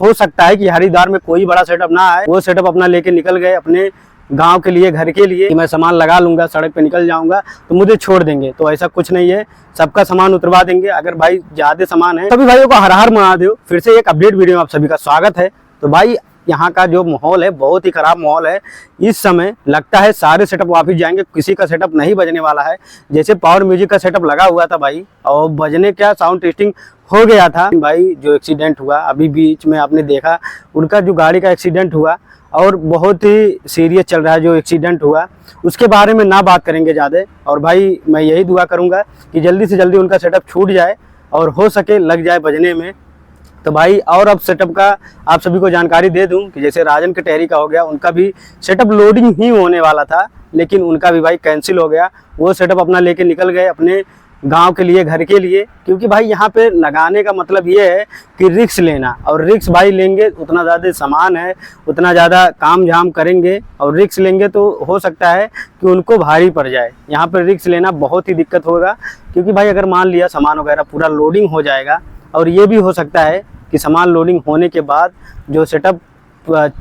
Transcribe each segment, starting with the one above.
हो सकता है कि हरिद्वार में कोई बड़ा सेटअप ना आए, वो सेटअप अपना लेके निकल गए अपने गांव के लिए, घर के लिए, कि मैं सामान लगा लूंगा, सड़क पे निकल जाऊंगा तो मुझे छोड़ देंगे। तो ऐसा कुछ नहीं है, सबका सामान उतरवा देंगे। अगर भाई ज्यादा सामान है, सभी भाइयों को हर हर महादेव। फिर से एक अपडेट वीडियो में आप सभी का स्वागत है। तो भाई यहाँ का जो माहौल है बहुत ही खराब माहौल है इस समय। लगता है सारे सेटअप वापस जाएंगे, किसी का सेटअप नहीं बजने वाला है। जैसे पावर म्यूजिक का सेटअप लगा हुआ था भाई, और बजने क्या साउंड टेस्टिंग हो गया था भाई। जो एक्सीडेंट हुआ अभी बीच में आपने देखा, उनका जो गाड़ी का एक्सीडेंट हुआ और बहुत ही सीरियस चल रहा है जो एक्सीडेंट हुआ, उसके बारे में ना बात करेंगे ज़्यादा। और भाई मैं यही दुआ करूँगा कि जल्दी से जल्दी उनका सेटअप छूट जाए और हो सके लग जाए बजने में। तो भाई और अब सेटअप का आप सभी को जानकारी दे दूं कि जैसे राजन कटहरी का हो गया, उनका भी सेटअप लोडिंग ही होने वाला था, लेकिन उनका भी भाई कैंसिल हो गया। वो सेटअप अपना लेके निकल गए अपने गांव के लिए, घर के लिए। क्योंकि भाई यहाँ पे लगाने का मतलब ये है कि रिस्क लेना, और रिस्क भाई लेंगे उतना ज़्यादा सामान है, उतना ज़्यादा काम झाम करेंगे और रिस्क लेंगे तो हो सकता है कि उनको भारी पड़ जाए। यहाँ पर रिस्क लेना बहुत ही दिक्कत होगा, क्योंकि भाई अगर मान लिया सामान वगैरह पूरा लोडिंग हो जाएगा, और ये भी हो सकता है कि सामान लोडिंग होने के बाद जो सेटअप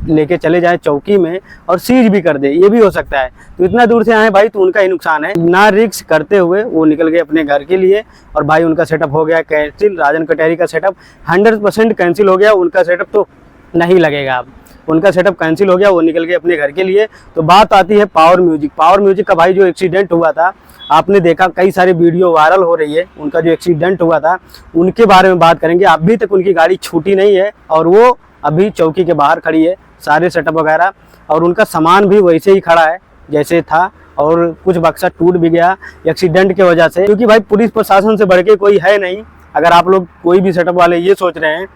लेके चले जाए चौकी में और सीज भी कर दे, ये भी हो सकता है। तो इतना दूर से आए भाई तो उनका ही नुकसान है। ना रिस्क करते हुए वो निकल गए अपने घर के लिए, और भाई उनका सेटअप हो गया कैंसिल। राजन कटहरी का सेटअप 100% कैंसिल हो गया, उनका सेटअप तो नहीं लगेगा अब। उनका सेटअप कैंसिल हो गया, वो निकल गए अपने घर के लिए। तो बात आती है पावर म्यूजिक। पावर म्यूजिक का भाई जो एक्सीडेंट हुआ था, आपने देखा कई सारे वीडियो वायरल हो रही है। उनका जो एक्सीडेंट हुआ था उनके बारे में बात करेंगे। अभी तक उनकी गाड़ी छूटी नहीं है और वो अभी चौकी के बाहर खड़ी है, सारे सेटअप वगैरह, और उनका सामान भी वैसे ही खड़ा है जैसे था। और कुछ बक्सा टूट भी गया एक्सीडेंट की वजह से, क्योंकि भाई पुलिस प्रशासन से बढ़ के कोई है नहीं। अगर आप लोग कोई भी सेटअप वाले ये सोच रहे हैं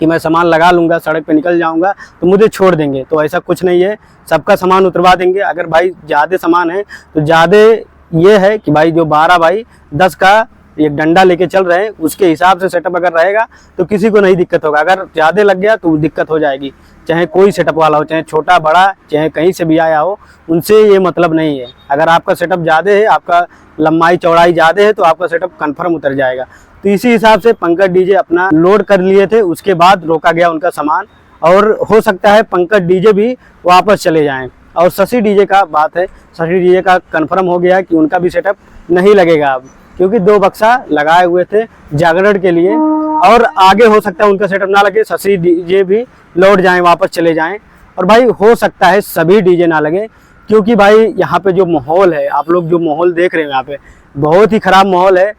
कि मैं सामान लगा लूंगा, सड़क पे निकल जाऊंगा तो मुझे छोड़ देंगे, तो ऐसा कुछ नहीं है, सबका सामान उतरवा देंगे। अगर भाई ज़्यादा सामान है तो ज़्यादा ये है कि भाई जो 12 बाई 10 का एक डंडा लेके चल रहे हैं, उसके हिसाब से सेटअप अगर रहेगा तो किसी को नहीं दिक्कत होगा। अगर ज़्यादा लग गया तो दिक्कत हो जाएगी, चाहे कोई सेटअप वाला हो, चाहे छोटा बड़ा, चाहे कहीं से भी आया हो, उनसे ये मतलब नहीं है। अगर आपका सेटअप ज़्यादा है, आपका लंबाई चौड़ाई ज़्यादा है, तो आपका सेटअप कन्फर्म उतर जाएगा। तो इसी हिसाब से पंकज डीजे अपना लोड कर लिए थे, उसके बाद रोका गया उनका सामान, और हो सकता है पंकज डीजे भी वापस चले जाएं। और शशि डीजे का बात है, शशि डीजे का कंफर्म हो गया कि उनका भी सेटअप नहीं लगेगा अब, क्योंकि 2 बक्सा लगाए हुए थे जागरण के लिए, और आगे हो सकता है उनका सेटअप ना लगे, शशि डीजे भी लौट जाएं, वापस चले जाएं। और भाई हो सकता है सभी डीजे ना लगे, क्योंकि भाई यहाँ पे जो माहौल है, आप लोग जो माहौल देख रहे हैं यहाँ पे बहुत ही खराब माहौल है।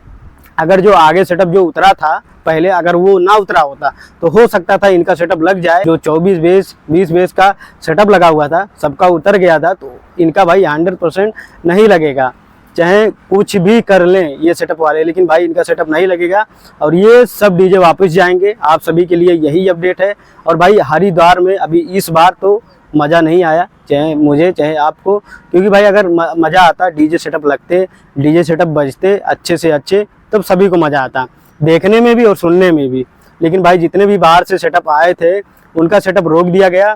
अगर जो आगे सेटअप जो उतरा था पहले, अगर वो ना उतरा होता तो हो सकता था इनका सेटअप लग जाए। जो 24 बेस 20 बेस का सेटअप लगा हुआ था, सबका उतर गया था, तो इनका भाई 100% नहीं लगेगा, चाहे कुछ भी कर लें ये सेटअप वाले, लेकिन भाई इनका सेटअप नहीं लगेगा। और ये सब डीजे वापस जाएंगे, आप सभी के लिए यही अपडेट है। और भाई हरिद्वार में अभी इस बार तो मज़ा नहीं आया, चाहे मुझे चाहे आपको, क्योंकि भाई अगर मज़ा आता, डीजे सेटअप लगते, डीजे सेटअप बजते अच्छे से अच्छे, तब सभी को मज़ा आता देखने में भी और सुनने में भी। लेकिन भाई जितने भी बाहर से सेटअप आए थे उनका सेटअप रोक दिया गया।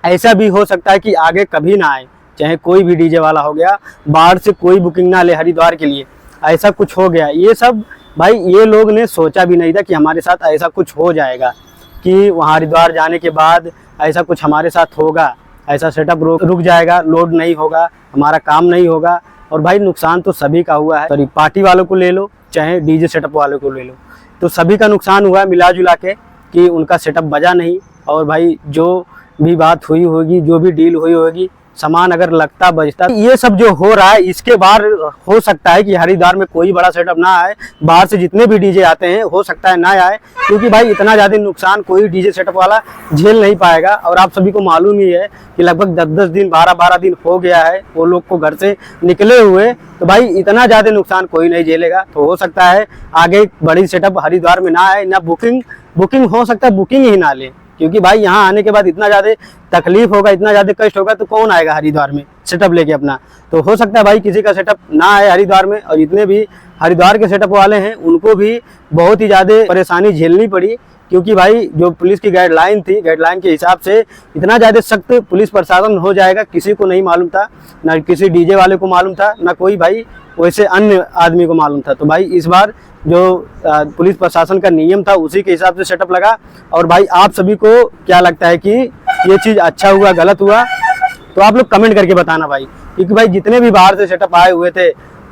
ऐसा भी हो सकता है कि आगे कभी ना आए, चाहे कोई भी डीजे वाला हो गया, बाहर से कोई बुकिंग ना ले हरिद्वार के लिए, ऐसा कुछ हो गया। ये सब भाई ये लोग ने सोचा भी नहीं था कि हमारे साथ ऐसा कुछ हो जाएगा, कि वहाँ हरिद्वार जाने के बाद ऐसा कुछ हमारे साथ होगा, ऐसा सेटअप रुक जाएगा, लोड नहीं होगा, हमारा काम नहीं होगा। और भाई नुकसान तो सभी का हुआ है, सॉरी पार्टी वालों को ले लो चाहे डीजे सेटअप वालों को ले लो, तो सभी का नुकसान हुआ है मिला जुला के, कि उनका सेटअप बजा नहीं। और भाई जो भी बात हुई होगी, जो भी डील हुई होगी, सामान अगर लगता बजता, ये सब जो हो रहा है इसके बाद हो सकता है कि हरिद्वार में कोई बड़ा सेटअप ना आए। बाहर से जितने भी डीजे आते हैं हो सकता है ना आए, क्योंकि भाई इतना ज़्यादा नुकसान कोई डीजे सेटअप वाला झेल नहीं पाएगा। और आप सभी को मालूम ही है कि लगभग 10-10 दिन 12-12 दिन हो गया है वो लोग को घर से निकले हुए, तो भाई इतना ज़्यादा नुकसान कोई नहीं झेलेगा। तो हो सकता है आगे बड़ी सेटअप हरिद्वार में ना आए, ना बुकिंग हो सकता है बुकिंग ही ना ले, क्योंकि भाई यहाँ आने के बाद इतना ज़्यादा तकलीफ होगा, इतना ज़्यादा कष्ट होगा, तो कौन आएगा हरिद्वार में सेटअप लेके अपना। तो हो सकता है भाई किसी का सेटअप ना आए हरिद्वार में, और जितने भी हरिद्वार के सेटअप वाले हैं उनको भी बहुत ही ज़्यादा परेशानी झेलनी पड़ी, क्योंकि भाई जो पुलिस की गाइडलाइन थी, गाइडलाइन के हिसाब से इतना ज़्यादा सख्त पुलिस प्रशासन हो जाएगा, किसी को नहीं मालूम था, ना किसी डीजे वाले को मालूम था, ना कोई भाई वैसे अन्य आदमी को मालूम था। तो भाई इस बार जो पुलिस प्रशासन का नियम था उसी के हिसाब से सेटअप लगा। और भाई आप सभी को क्या लगता है कि ये चीज़ अच्छा हुआ, गलत हुआ, तो आप लोग कमेंट करके बताना भाई। क्योंकि भाई जितने भी बाहर से सेटअप आए हुए थे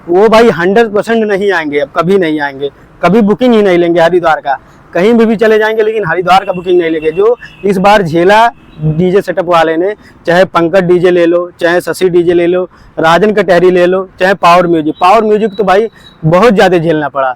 वो भाई 100% नहीं आएंगे, अब कभी नहीं आएंगे, कभी बुकिंग ही नहीं लेंगे हरिद्वार का। कहीं भी चले जाएंगे लेकिन हरिद्वार का बुकिंग नहीं लेंगे। जो इस बार झेला डीजे सेटअप वाले ने, चाहे पंकज डीजे ले लो, चाहे शशि डीजे ले लो, राजन कटहरी ले लो, चाहे पावर म्यूजिक तो भाई बहुत ज़्यादा झेलना पड़ा।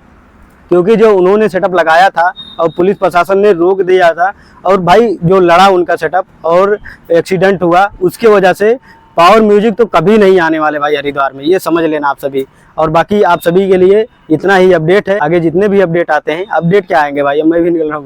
क्योंकि जो उन्होंने सेटअप लगाया था और पुलिस प्रशासन ने रोक दिया था, और भाई जो लड़ा उनका सेटअप और एक्सीडेंट हुआ, उसके वजह से पावर म्यूजिक तो कभी नहीं आने वाले भाई हरिद्वार में, ये समझ लेना आप सभी। और बाकी आप सभी के लिए इतना ही अपडेट है। आगे जितने भी अपडेट आते हैं, अपडेट क्या आएंगे भाई, अब मैं भी निकल रहा हूँ।